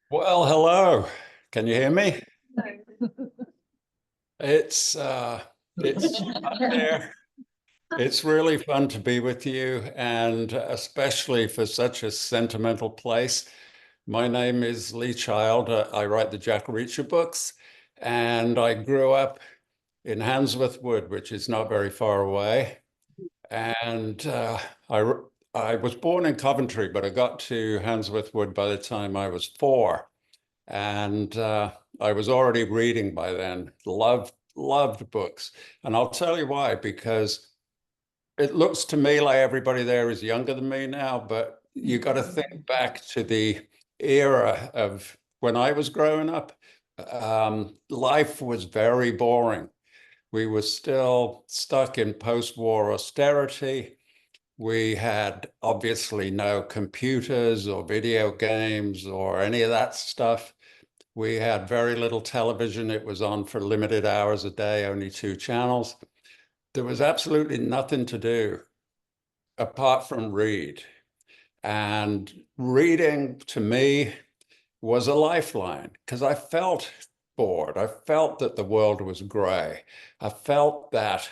Well, hello. Can you hear me? It's uh it's fun here. It's really fun to be with you, and especially for such a sentimental place. My name is Lee Child. I write the Jack Reacher books, and I grew up in Handsworth Wood, which is not very far away. And I I was born in Coventry, but I got to Handsworth Wood by the time I was four. And I was already reading by then, loved books. And I'll tell you why, because it looks to me like everybody there is younger than me now, but you got to think back to the era of when I was growing up. Life was very boring. We were still stuck in post-war austerity. We had obviously no computers or video games or any of that stuff. We had very little television. It was on for limited hours a day, only two channels. There was absolutely nothing to do apart from read. And reading to me was a lifeline because I felt bored. I felt that the world was gray. I felt that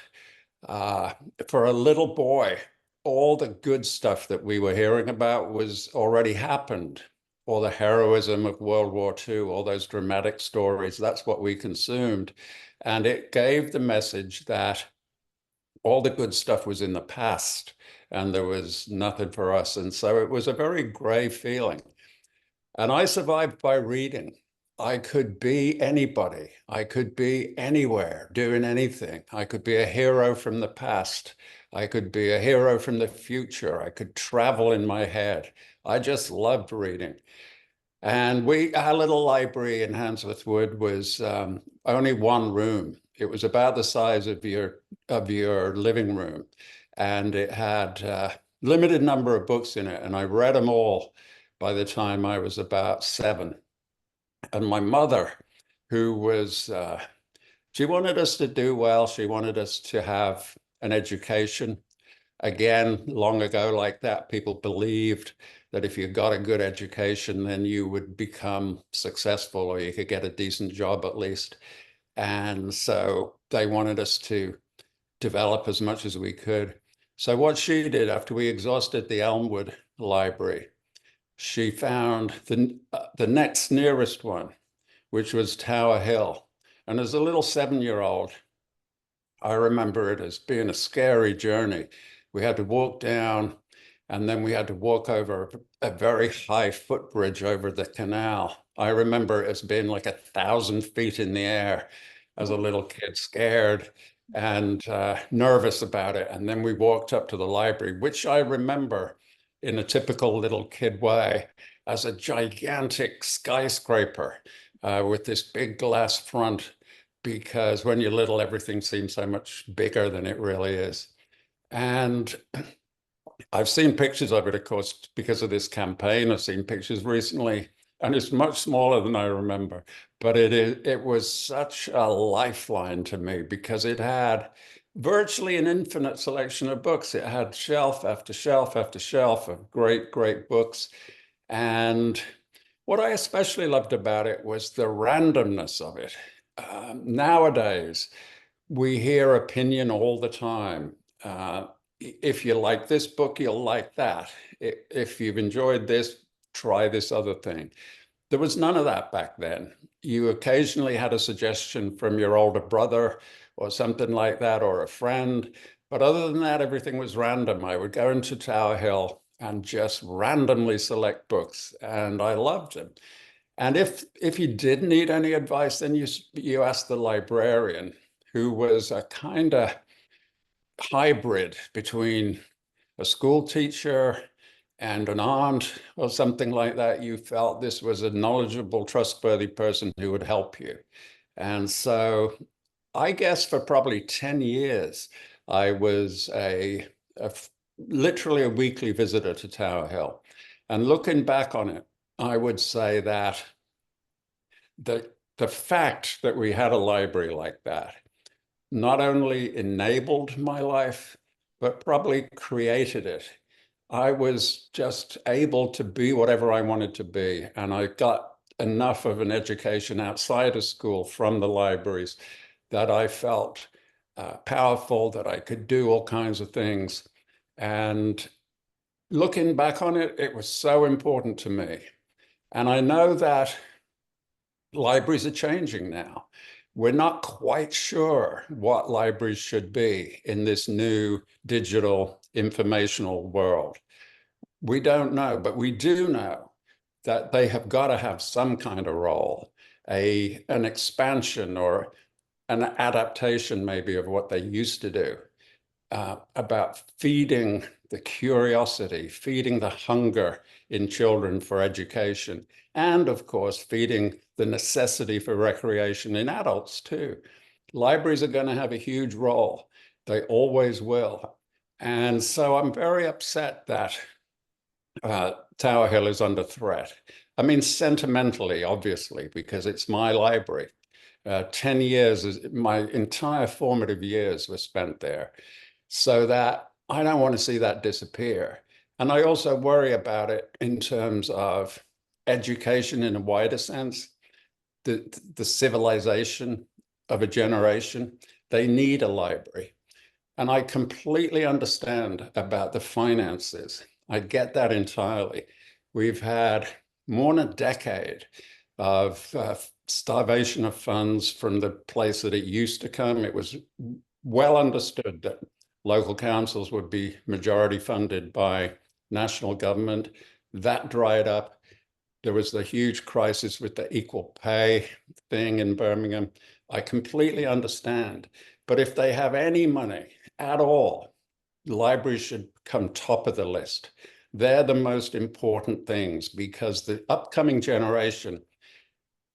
uh, for a little boy, all the good stuff that we were hearing about was already happened. All the heroism of World War II, all those dramatic stories, that's what we consumed. And it gave the message that all the good stuff was in the past and there was nothing for us. And so it was a very gray feeling. And I survived by reading. I could be anybody. I could be anywhere doing anything. I could be a hero from the past. I could be a hero from the future. I could travel in my head. I just loved reading. And our little library in Handsworth Wood was only one room. It was about the size of your living room, and it had limited number of books in it. And I read them all by the time I was about seven. And my mother, who was she wanted us to do well. She wanted us to have an education. Again, long ago, like that, people believed that if you got a good education, then you would become successful or you could get a decent job at least. And so they wanted us to develop as much as we could. So what she did after we exhausted the Elmwood Library, she found the next nearest one, which was Tower Hill. And as a little 7-year-old, I remember it as being a scary journey. We had to walk down, and then we had to walk over a very high footbridge over the canal. I remember it as being like 1,000 feet in the air as a little kid, scared and nervous about it. And then we walked up to the library, which I remember in a typical little kid way as a gigantic skyscraper with this big glass front, because when you're little, everything seems so much bigger than it really is. And I've seen pictures of it, of course, because of this campaign. I've seen pictures recently, and it's much smaller than I remember. But it was such a lifeline to me because it had virtually an infinite selection of books. It had shelf after shelf after shelf of great, great books. And what I especially loved about it was the randomness of it. Nowadays, we hear opinion all the time. If you like this book, you'll like that. If you've enjoyed this, try this other thing. There was none of that back then. You occasionally had a suggestion from your older brother or something like that, or a friend. But other than that, everything was random. I would go into Tower Hill and just randomly select books, and I loved them. And if you did need any advice, then you asked the librarian, who was a kind of hybrid between a school teacher and an aunt or something like that. You felt this was a knowledgeable, trustworthy person who would help you. And so I guess for probably 10 years, I was literally a weekly visitor to Tower Hill. And looking back on it, I would say that the fact that we had a library like that not only enabled my life, but probably created it. I was just able to be whatever I wanted to be. And I got enough of an education outside of school from the libraries that I felt powerful, that I could do all kinds of things. And looking back on it, it was so important to me. And I know that libraries are changing now. We're not quite sure what libraries should be in this new digital informational world. We don't know, but we do know that they have got to have some kind of role, an expansion or an adaptation maybe of what they used to do, about feeding the curiosity, feeding the hunger in children for education, and of course, feeding the necessity for recreation in adults too. Libraries are going to have a huge role. They always will. And so I'm very upset that Tower Hill is under threat. I mean, sentimentally, obviously, because it's my library. 10 years, my entire formative years were spent there. So that I don't want to see that disappear. And I also worry about it in terms of education in a wider sense, the civilization of a generation. They need a library. And I completely understand about the finances. I get that entirely. We've had more than a decade of starvation of funds from the place that it used to come. It was well understood that local councils would be majority funded by national government. That dried up. There was the huge crisis with the equal pay thing in Birmingham. I completely understand. But if they have any money at all, libraries should come top of the list. They're the most important things because the upcoming generation,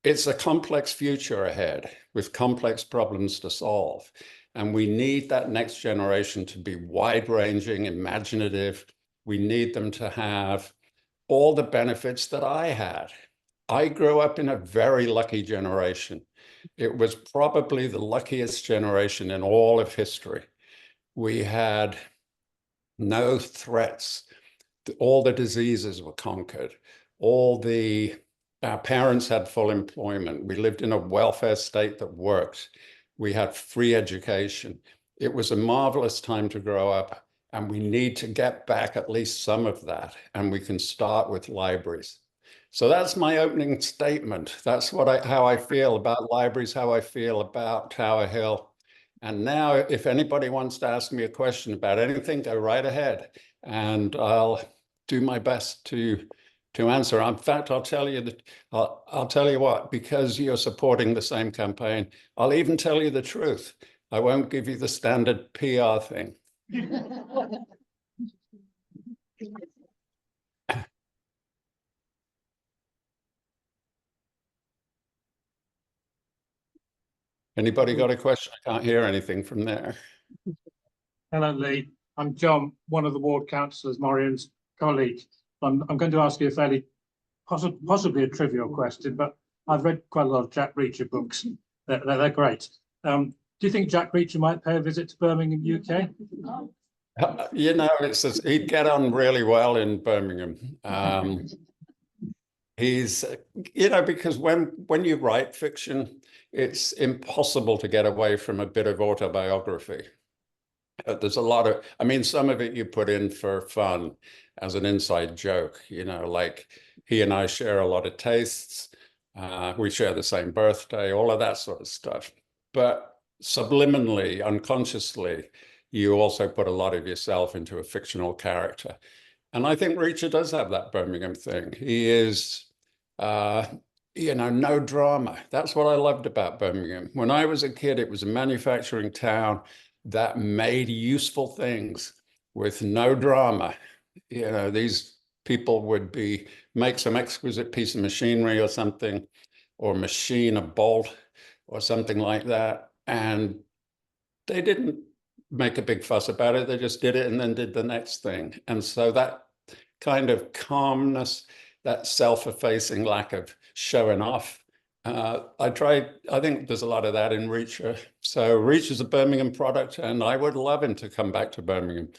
it's a complex future ahead with complex problems to solve. And we need that next generation to be wide-ranging, imaginative. We need them to have all the benefits that I had. I grew up in a very lucky generation. It was probably the luckiest generation in all of history. We had no threats. All the diseases were conquered. Our parents had full employment. We lived in a welfare state that worked. We had free education. It was a marvelous time to grow up, and we need to get back at least some of that, and we can start with libraries. So that's my opening statement. That's how I feel about libraries, how I feel about Tower Hill. And now, if anybody wants to ask me a question about anything, go right ahead, and I'll do my best to answer. In fact, I'll tell you that I'll tell you what, because you're supporting the same campaign, I'll even tell you the truth. I won't give you the standard PR thing. Anybody got a question? I can't hear anything from there. Hello, Lee. I'm John, one of the ward councillors, Marion's colleague. I'm going to ask you a fairly, possibly a trivial question, but I've read quite a lot of Jack Reacher books. They're great. Do you think Jack Reacher might pay a visit to Birmingham, UK? You know, he'd get on really well in Birmingham. He's, because when you write fiction, it's impossible to get away from a bit of autobiography. There's a lot of, some of it you put in for fun as an inside joke, like he and I share a lot of tastes. We share the same birthday, all of that sort of stuff. But subliminally, unconsciously, you also put a lot of yourself into a fictional character. And I think Reacher does have that Birmingham thing. He is, no drama. That's what I loved about Birmingham. When I was a kid, it was a manufacturing town that made useful things with no drama. These people would make some exquisite piece of machinery or something, or machine a bolt or something like that. And they didn't make a big fuss about it. They just did it and then did the next thing. And so that kind of calmness, that self-effacing lack of showing off, I think there's a lot of that in Reacher. So Reacher's a Birmingham product, and I would love him to come back to Birmingham.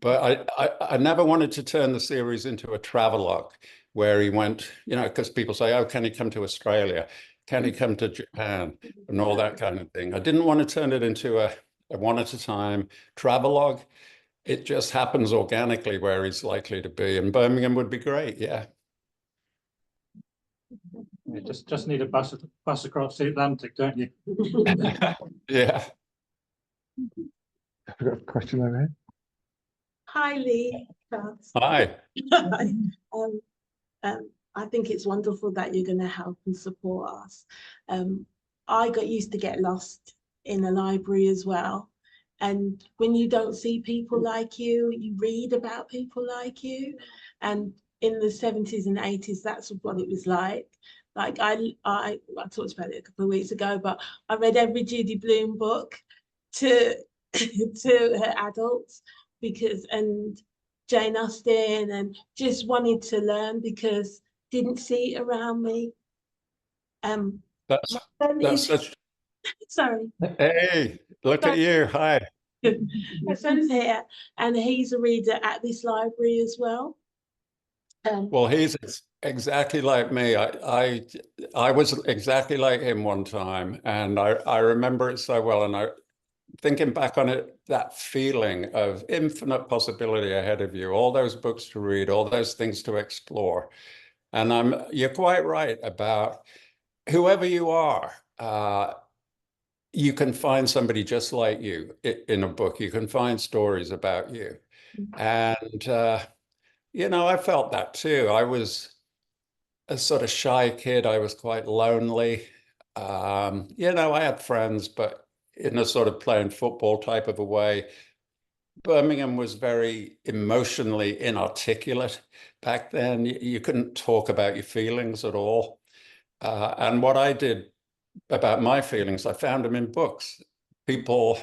But I never wanted to turn the series into a travelogue where he went, because people say, oh, can he come to Australia? Can he come to Japan? And all that kind of thing. I didn't want to turn it into a one at a time travelogue. It just happens organically where he's likely to be. And Birmingham would be great, yeah. You just need a bus across the Atlantic, don't you? Yeah. I've got a question over here. Hi, Lee. Hi. I think it's wonderful that you're going to help and support us. I got used to get lost in a library as well. And when you don't see people like you, you read about people like you. And in the 70s and 80s, that's what it was like. Like I talked about it a couple of weeks ago, but I read every Judy Blume book to her adults and Jane Austen, and just wanted to learn because didn't see it around me. That's such. Sorry. Hey, look at you. Hi. My son's here, and he's a reader at this library as well. Well, he's exactly like me. I was exactly like him one time, and I remember it so well. And thinking back on it, that feeling of infinite possibility ahead of you, all those books to read, all those things to explore. And you're quite right about whoever you are. You can find somebody just like you in a book. You can find stories about you. And, I felt that too. I was a sort of shy kid. I was quite lonely. I had friends, but in a sort of playing football type of a way. Birmingham was very emotionally inarticulate back then. You couldn't talk about your feelings at all. And what I did about my feelings, I found them in books. People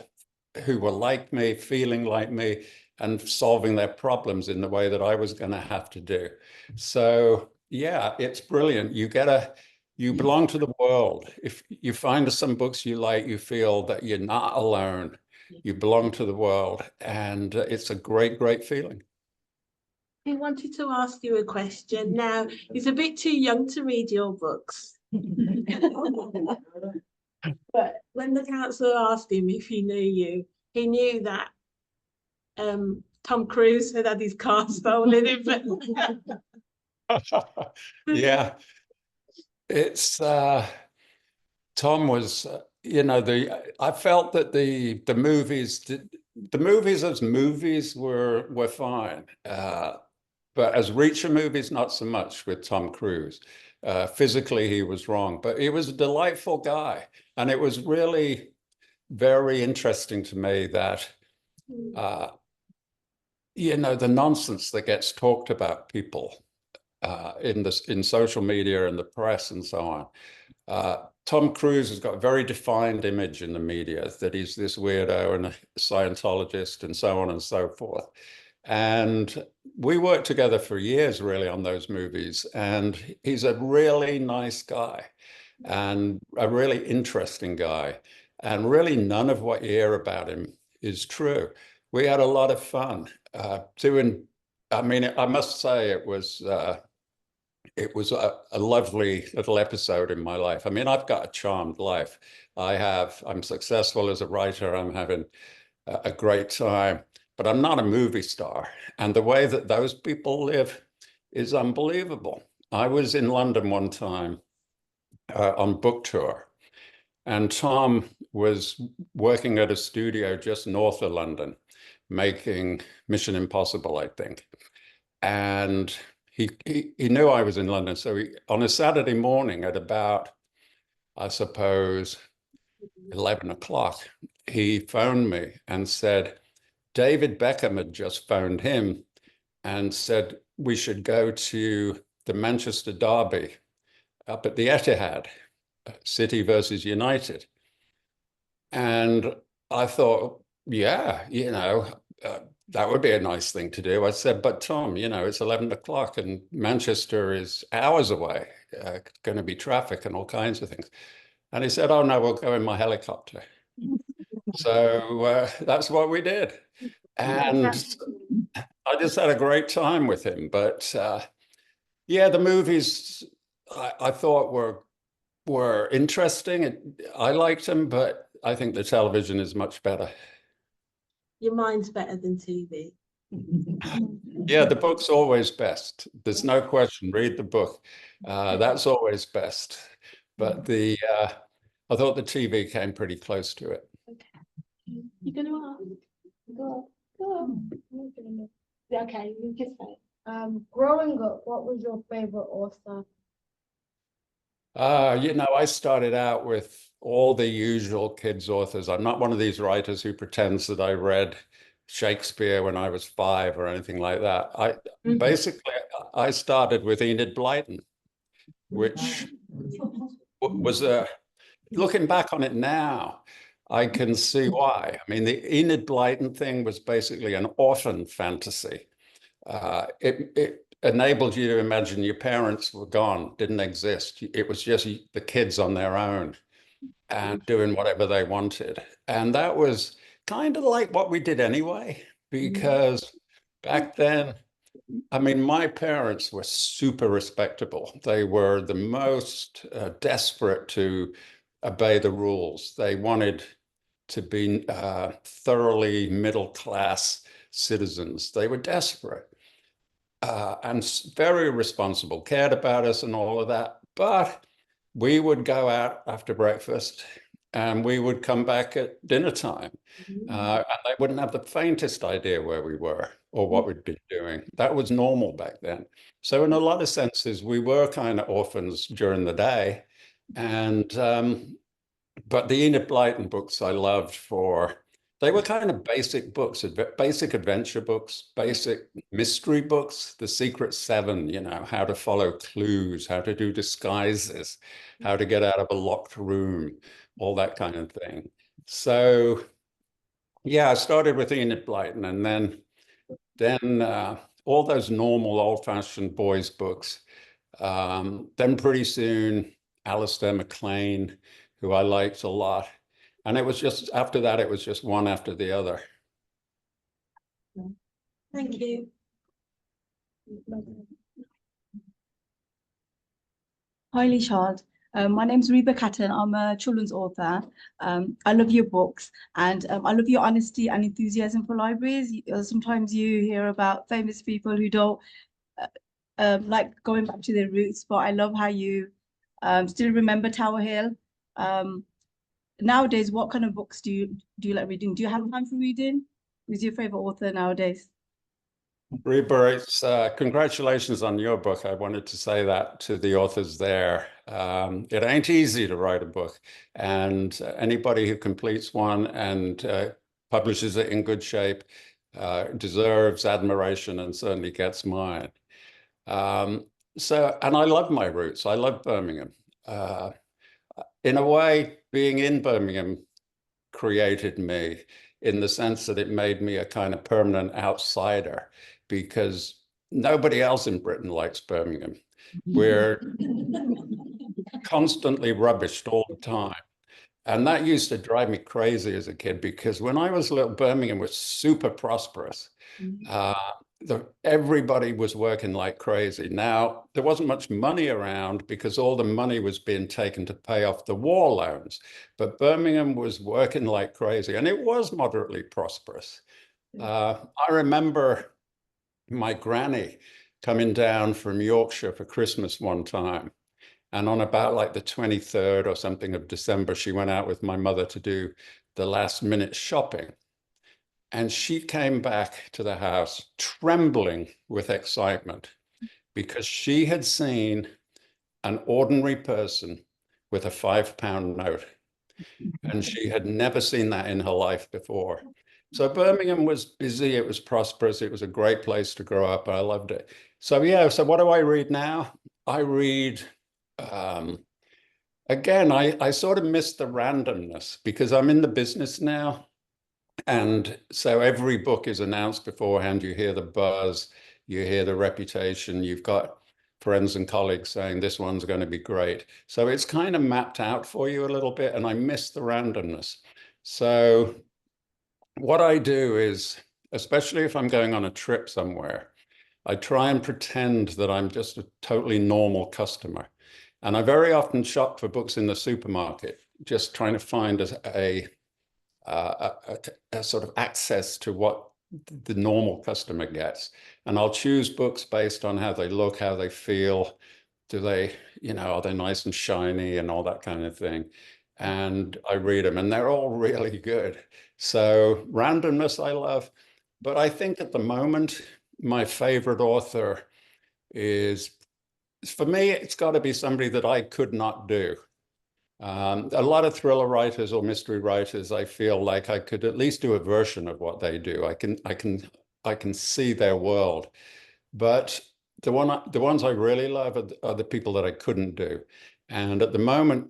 who were like me, feeling like me, and solving their problems in the way that I was going to have to do. So yeah, it's brilliant. You belong to the world. If you find some books you like, you feel that you're not alone. You belong to the world, and it's a great, great feeling. I wanted to ask you a question. Now, he's a bit too young to read your books. But when the councillor asked him if he knew you, he knew that Tom Cruise had his car stolen in Yeah, it's Tom was, I felt that the movies as movies were fine, but as Reacher movies, not so much with Tom Cruise. Physically, he was wrong, but he was a delightful guy, and it was really very interesting to me that the nonsense that gets talked about people in social media and the press and so on. Tom Cruise has got a very defined image in the media that he's this weirdo and a Scientologist and so on and so forth. And we worked together for years really on those movies, and he's a really nice guy and a really interesting guy. And really none of what you hear about him is true. We had a lot of fun doing, I must say it was a lovely little episode in my life. I've got a charmed life. I'm successful as a writer. I'm having a great time, but I'm not a movie star. And the way that those people live is unbelievable. I was in London one time on book tour, and Tom was working at a studio just north of London, making Mission Impossible, I think. And he knew I was in London. So on a Saturday morning at about, I suppose, 11 o'clock, he phoned me and said, David Beckham had just phoned him and said we should go to the Manchester Derby up at the Etihad, City versus United. And I thought, yeah, that would be a nice thing to do. I said, but Tom, it's 11 o'clock and Manchester is hours away, going to be traffic and all kinds of things. And he said, oh no, we'll go in my helicopter. So that's what we did. And I just had a great time with him. But Yeah, the movies I thought were interesting. I liked them, but I think the television is much better. Your mind's better than TV. Yeah, the book's always best. There's no question. Read the book. That's always best. But I thought the TV came pretty close to it. You're gonna ask? Go on. Go on. Okay, you just say. Growing up, what was your favorite author? I started out with all the usual kids authors. I'm not one of these writers who pretends that I read Shakespeare when I was 5 or anything like that. Basically I started with Enid Blyton, which was looking back on it now, I can see why. I mean, the Enid Blyton thing was basically an orphan fantasy. It enabled you to imagine your parents were gone, didn't exist. It was just the kids on their own and doing whatever they wanted. And that was kind of like what we did anyway, because back then, I mean, my parents were super respectable. They were the most desperate to obey the rules. They wanted to be thoroughly middle-class citizens. They were desperate and very responsible, cared about us and all of that. But we would go out after breakfast and we would come back at dinner time. And they wouldn't have the faintest idea where we were or what we'd been doing. That was normal back then. So in a lot of senses, we were kind of orphans during the day. And but the Enid Blyton books I loved they were kind of basic books, basic adventure books, basic mystery books, The Secret Seven, how to follow clues, how to do disguises, how to get out of a locked room, all that kind of thing. So yeah, I started with Enid Blyton and then all those normal old-fashioned boys books. Then pretty soon, Alistair MacLean, who I liked a lot. And it was just after that, it was just one after the other. Thank you. Hi, Lishad. My name's Reba Catton. I'm a children's author. I love your books and I love your honesty and enthusiasm for libraries. Sometimes you hear about famous people who don't like going back to their roots, but I love how you still remember Tower Hill. Nowadays, what kind of books do you like reading? Do you have time for reading? Who's your favorite author nowadays? Reba, it's congratulations on your book. I wanted to say that to the authors there. It ain't easy to write a book, and anybody who completes one and publishes it in good shape deserves admiration and certainly gets mine. And I love my roots. I love Birmingham. In a way, being in Birmingham created me in the sense that it made me a kind of permanent outsider, because nobody else in Britain likes Birmingham. We're constantly rubbished all the time. And that used to drive me crazy as a kid, because when I was little, Birmingham was super prosperous. Everybody was working like crazy. Now, there wasn't much money around because all the money was being taken to pay off the war loans. But Birmingham was working like crazy, and it was moderately prosperous. I remember my granny coming down from Yorkshire for Christmas one time. And on about like the 23rd or something of December, she went out with my mother to do the last minute shopping. And she came back to the house trembling with excitement because she had seen an ordinary person with a £5 note. And she had never seen that in her life before. So Birmingham was busy, it was prosperous, it was a great place to grow up, and I loved it. So yeah, so what do I read now? I read, again, I sort of miss the randomness because I'm in the business now. And so every book is announced beforehand. You hear the buzz, you hear the reputation, you've got friends and colleagues saying this one's going to be great. So it's kind of mapped out for you a little bit, and I miss the randomness. So what I do is, especially if I'm going on a trip somewhere, I try and pretend that I'm just a totally normal customer. And I very often shop for books in the supermarket, just trying to find a sort of access to what the normal customer gets. And I'll choose books based on how they look, how they feel. Do they, are they nice and shiny and all that kind of thing? And I read them and they're all really good. So randomness I love, but I think at the moment, my favorite author is, for me, it's got to be somebody that I could not do. A lot of thriller writers or mystery writers, I feel like I could at least do a version of what they do. I can see their world, but the ones I really love are the people that I couldn't do. And at the moment,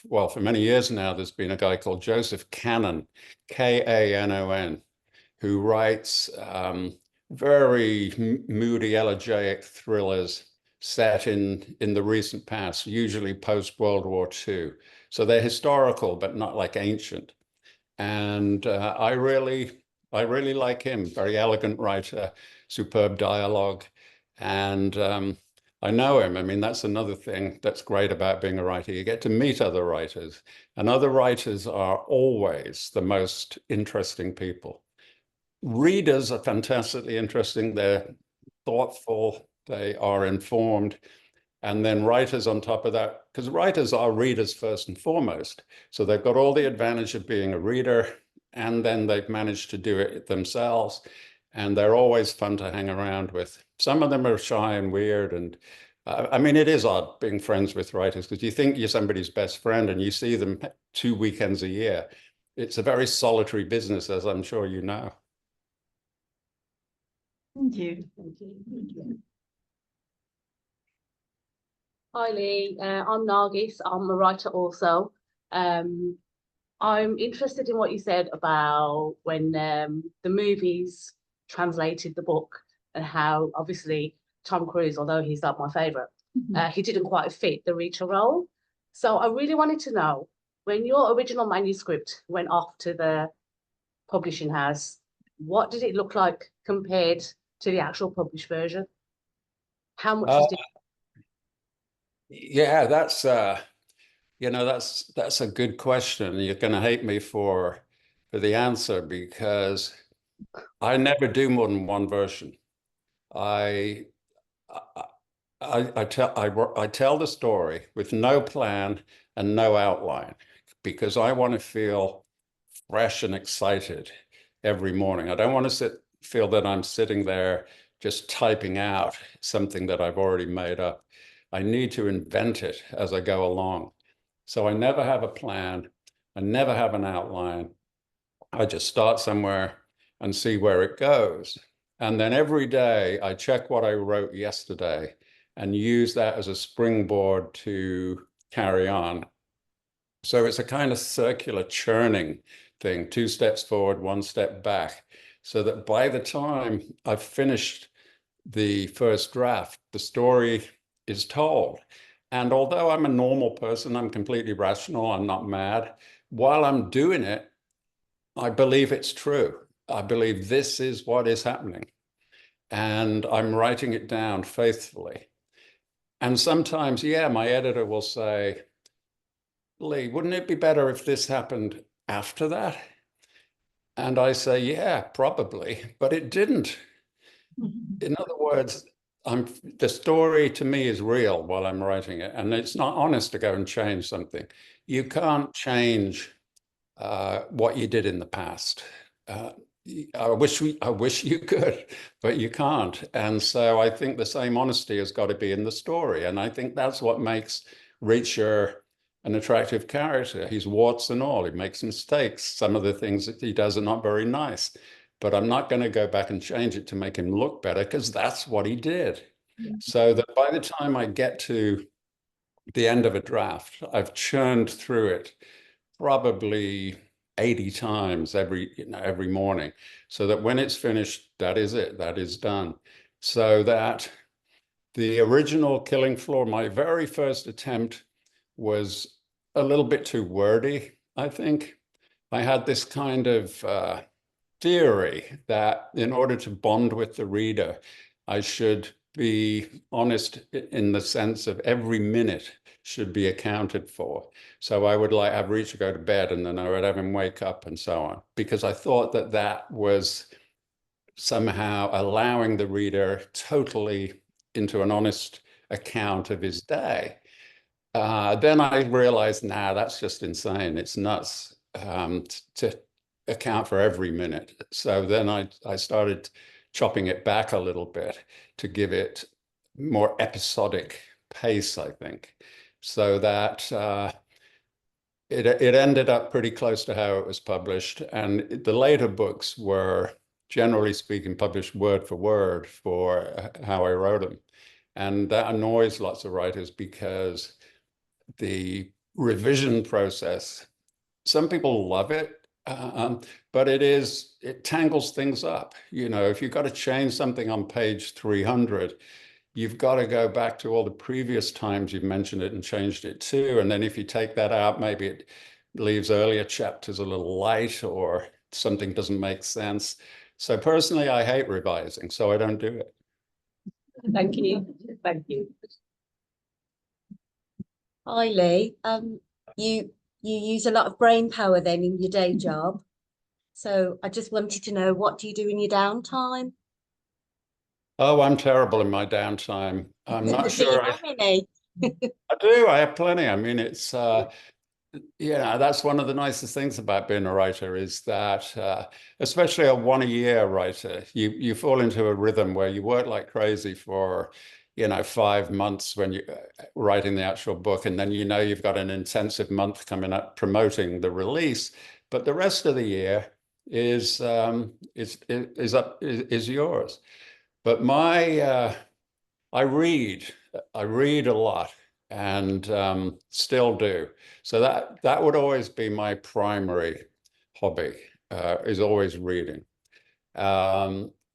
well, for many years now, there's been a guy called Joseph Cannon, Kanon, who writes very moody, elegiac thrillers set in the recent past, usually post-World War II. So they're historical, but not like ancient. And I really like him. Very elegant writer, superb dialogue. And I know him. I mean, that's another thing that's great about being a writer. You get to meet other writers, and other writers are always the most interesting people. Readers are fantastically interesting. They're thoughtful, they are informed, and then writers on top of that, because writers are readers first and foremost. So they've got all the advantage of being a reader, and then they've managed to do it themselves. And they're always fun to hang around with. Some of them are shy and weird. And I mean, it is odd being friends with writers because you think you're somebody's best friend and you see them 2 weekends a year. It's a very solitary business, as I'm sure you know. Thank you. Hi Lee, I'm Nargis. I'm a writer also. I'm interested in what you said about when the movies translated the book and how obviously Tom Cruise, although he's not my favorite, he didn't quite fit the Reacher role. So I really wanted to know, when your original manuscript went off to the publishing house, what did it look like compared to the actual published version? How much was it? Yeah, that's that's a good question. You're going to hate me for the answer because I never do more than one version. I tell the story with no plan and no outline because I want to feel fresh and excited every morning. I don't want to feel that I'm sitting there just typing out something that I've already made up. I need to invent it as I go along. So I never have a plan. I never have an outline. I just start somewhere and see where it goes. And then every day I check what I wrote yesterday and use that as a springboard to carry on. So it's a kind of circular churning thing, 2 steps forward, 1 step back, so that by the time I've finished the first draft, the story is told. And although I'm a normal person, I'm completely rational, I'm not mad, while I'm doing it, I believe it's true. I believe this is what is happening. And I'm writing it down faithfully. And sometimes, yeah, my editor will say, Lee, wouldn't it be better if this happened after that? And I say, yeah, probably, but it didn't. In other words, the story to me is real while I'm writing it, and it's not honest to go and change something. You can't change what you did in the past. I wish you could, but you can't. And so I think the same honesty has got to be in the story. And I think that's what makes Reacher an attractive character. He's warts and all. He makes mistakes. Some of the things that he does are not very nice. But I'm not going to go back and change it to make him look better because that's what he did. Yeah. So that by the time I get to the end of a draft, I've churned through it probably 80 times every morning, so that when it's finished, that is it, that is done. So that the original Killing Floor, my very first attempt, was a little bit too wordy, I think. I had this kind of theory that in order to bond with the reader, I should be honest in the sense of every minute should be accounted for. So I would like have Reacher go to bed and then I would have him wake up and so on, because I thought that that was somehow allowing the reader totally into an honest account of his day. Then I realized, nah, that's just insane. It's nuts to account for every minute. So then I started chopping it back a little bit to give it more episodic pace, I think, so that it ended up pretty close to how it was published. And the later books were, generally speaking, published word for how I wrote them. And that annoys lots of writers because the revision process, some people love it, but it tangles things up. You know, if you've got to change something on page 300, you've got to go back to all the previous times you've mentioned it and changed it too. And then if you take that out, maybe it leaves earlier chapters a little light or something doesn't make sense. So personally, I hate revising, so I don't do it. Thank you. Thank you. Hi Lee, you use a lot of brain power then in your day job. So I just wanted to know, what do you do in your downtime? Oh, I'm terrible in my downtime. I'm not Do sure. you have any? I do. I have plenty. I mean, it's that's one of the nicest things about being a writer is that, especially a one-a-year writer, you fall into a rhythm where you work like crazy for 5 months when you're writing the actual book, and then you've got an intensive month coming up promoting the release, but the rest of the year is yours. But I read a lot and still do. So that would always be my primary hobby, is always reading.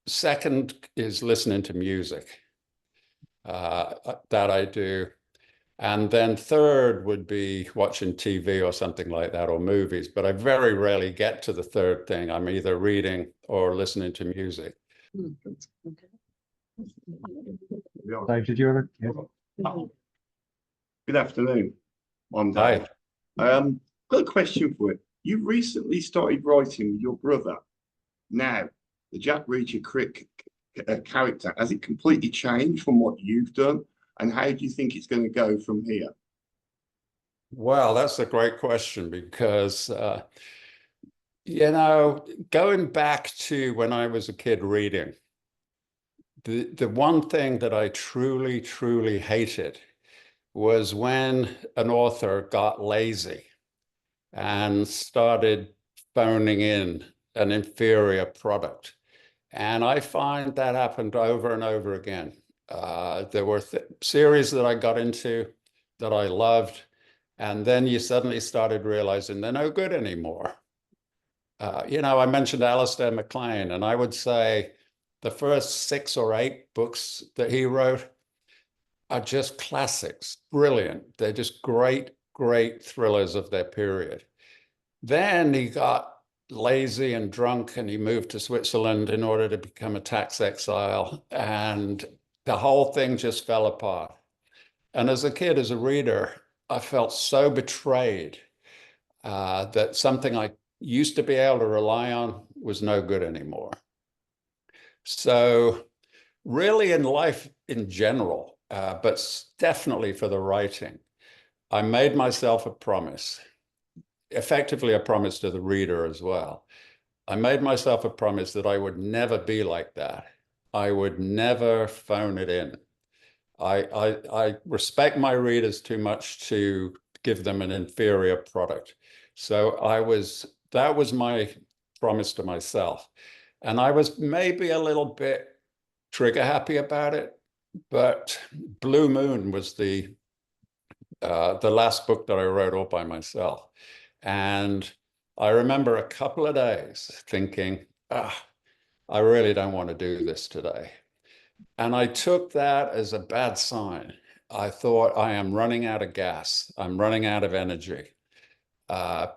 Second is listening to music. That I do. And then third would be watching TV or something like that, or movies. But I very rarely get to the third thing. I'm either reading or listening to music. Dave, did you ever? Good afternoon. I'm Hi. Dave. Got a question for you. You recently started writing with your brother. Now, the Jack Reacher character, has it completely changed from what you've done? And how do you think it's going to go from here? Well, that's a great question because, going back to when I was a kid reading, the one thing that I truly, truly hated was when an author got lazy and started phoning in an inferior product. And I find that happened over and over again. There were series that I got into that I loved, and then you suddenly started realizing they're no good anymore. I mentioned Alistair MacLean, and I would say the first 6 or 8 books that he wrote are just classics, brilliant. They're just great, great thrillers of their period. Then he got lazy and drunk and he moved to Switzerland in order to become a tax exile, and the whole thing just fell apart. And as a kid, as a reader, I felt so betrayed that something I used to be able to rely on was no good anymore. So really in life in general, but definitely for the writing, I made myself a promise, effectively a promise to the reader as well. I made myself a promise that I would never be like that. I would never phone it in. I respect my readers too much to give them an inferior product. So that was my promise to myself. And I was maybe a little bit trigger happy about it, but Blue Moon was the last book that I wrote all by myself. And I remember a couple of days thinking, I really don't want to do this today. And I took that as a bad sign. I thought, I am running out of gas. I'm running out of energy.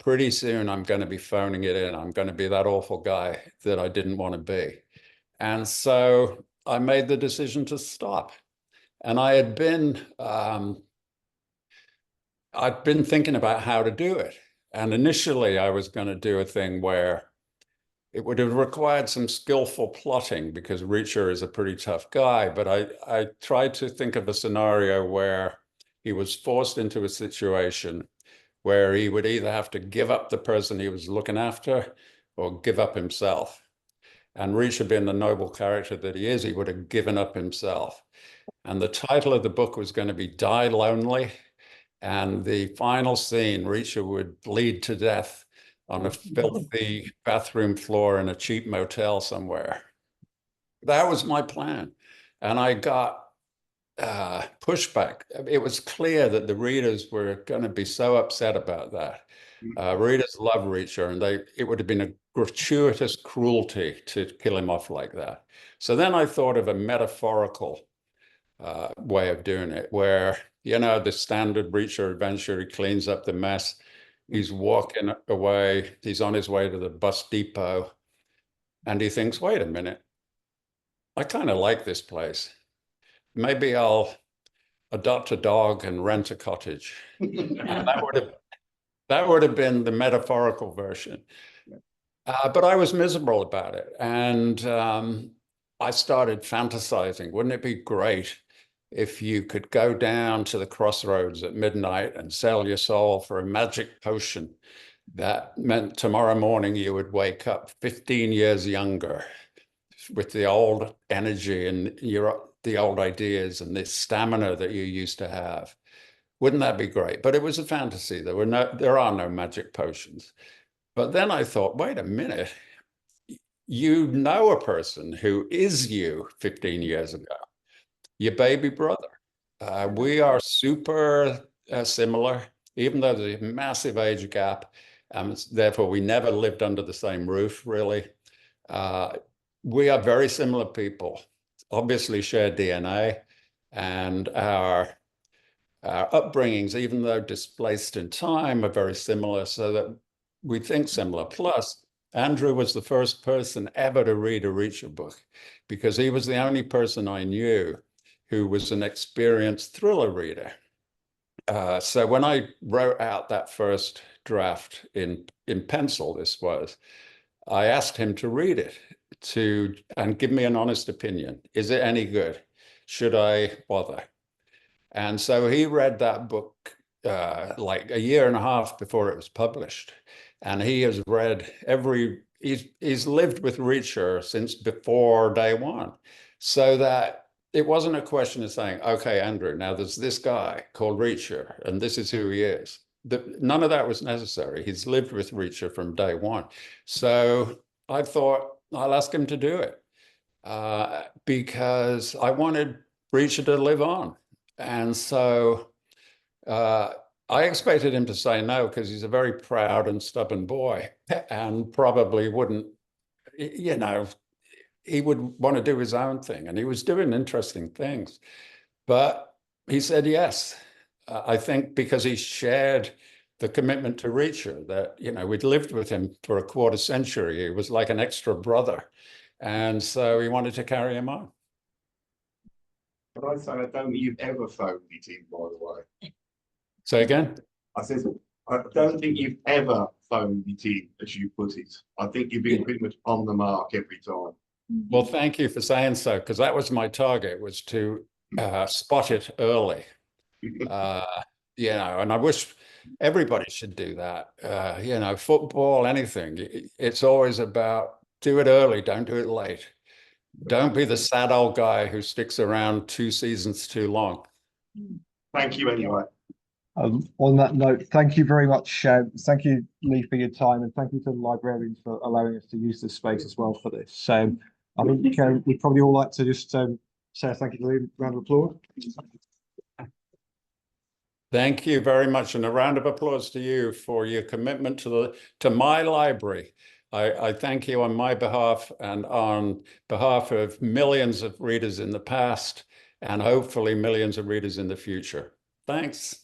Pretty soon I'm going to be phoning it in. I'm going to be that awful guy that I didn't want to be. And so I made the decision to stop. And I'd been thinking about how to do it. And initially I was going to do a thing where it would have required some skillful plotting because Reacher is a pretty tough guy. But I tried to think of a scenario where he was forced into a situation where he would either have to give up the person he was looking after or give up himself. And Reacher, being the noble character that he is, he would have given up himself. And the title of the book was going to be Die Lonely. And the final scene, Reacher would bleed to death on a filthy bathroom floor in a cheap motel somewhere. That was my plan. And I got pushback. It was clear that the readers were going to be so upset about that. Readers love Reacher, and it would have been a gratuitous cruelty to kill him off like that. So then I thought of a metaphorical way of doing it, where, you know, the standard Reacher adventure, he cleans up the mess. He's walking away. He's on his way to the bus depot. And he thinks, wait a minute, I kind of like this place. Maybe I'll adopt a dog and rent a cottage. And that would have been the metaphorical version. But I was miserable about it. And I started fantasizing. Wouldn't it be great if you could go down to the crossroads at midnight and sell your soul for a magic potion that meant tomorrow morning you would wake up 15 years younger with the old energy and the old ideas and the stamina that you used to have? Wouldn't that be great? But it was a fantasy. There are no magic potions. But then I thought, wait a minute, you know a person who is you 15 years ago, your baby brother. We are super similar, even though there's a massive age gap. Therefore, we never lived under the same roof, really. We are very similar people, obviously share DNA, and our upbringings, even though displaced in time, are very similar, so that we think similar. Plus, Andrew was the first person ever to read a Reacher book, because he was the only person I knew who was an experienced thriller reader. So when I wrote out that first draft in pencil, I asked him to read it and give me an honest opinion. Is it any good? Should I bother? And so he read that book like a year and a half before it was published. And he has read he's lived with Reacher since before day one. So that it wasn't a question of saying, okay, Andrew, now there's this guy called Reacher, and this is who he is. None of that was necessary. He's lived with Reacher from day one. So I thought, I'll ask him to do it because I wanted Reacher to live on. And so I expected him to say no, because he's a very proud and stubborn boy and probably wouldn't, you know, he would want to do his own thing, and he was doing interesting things. But he said yes. I think because he shared the commitment to Reacher, that, you know, we'd lived with him for a quarter century. He was like an extra brother. And so he wanted to carry him on. But I say, I don't think you've ever phoned it in, by the way. Say again? I said, I don't think you've ever phoned it in, as you put it. I think you've been pretty much on the mark every time. Well, thank you for saying so, because that was my target, was to spot it early. You know, and I wish everybody should do that. You know, football, anything. It's always about do it early, don't do it late. Don't be the sad old guy who sticks around 2 seasons too long. Thank you anyway. On that note, thank you very much. Thank you, Lee, for your time, and thank you to the librarians for allowing us to use this space as well for this. I think we'd probably all like to just say thank you to Lee. Round of applause. Thank you very much, and a round of applause to you for your commitment to my library. I thank you on my behalf and on behalf of millions of readers in the past, and hopefully millions of readers in the future. Thanks.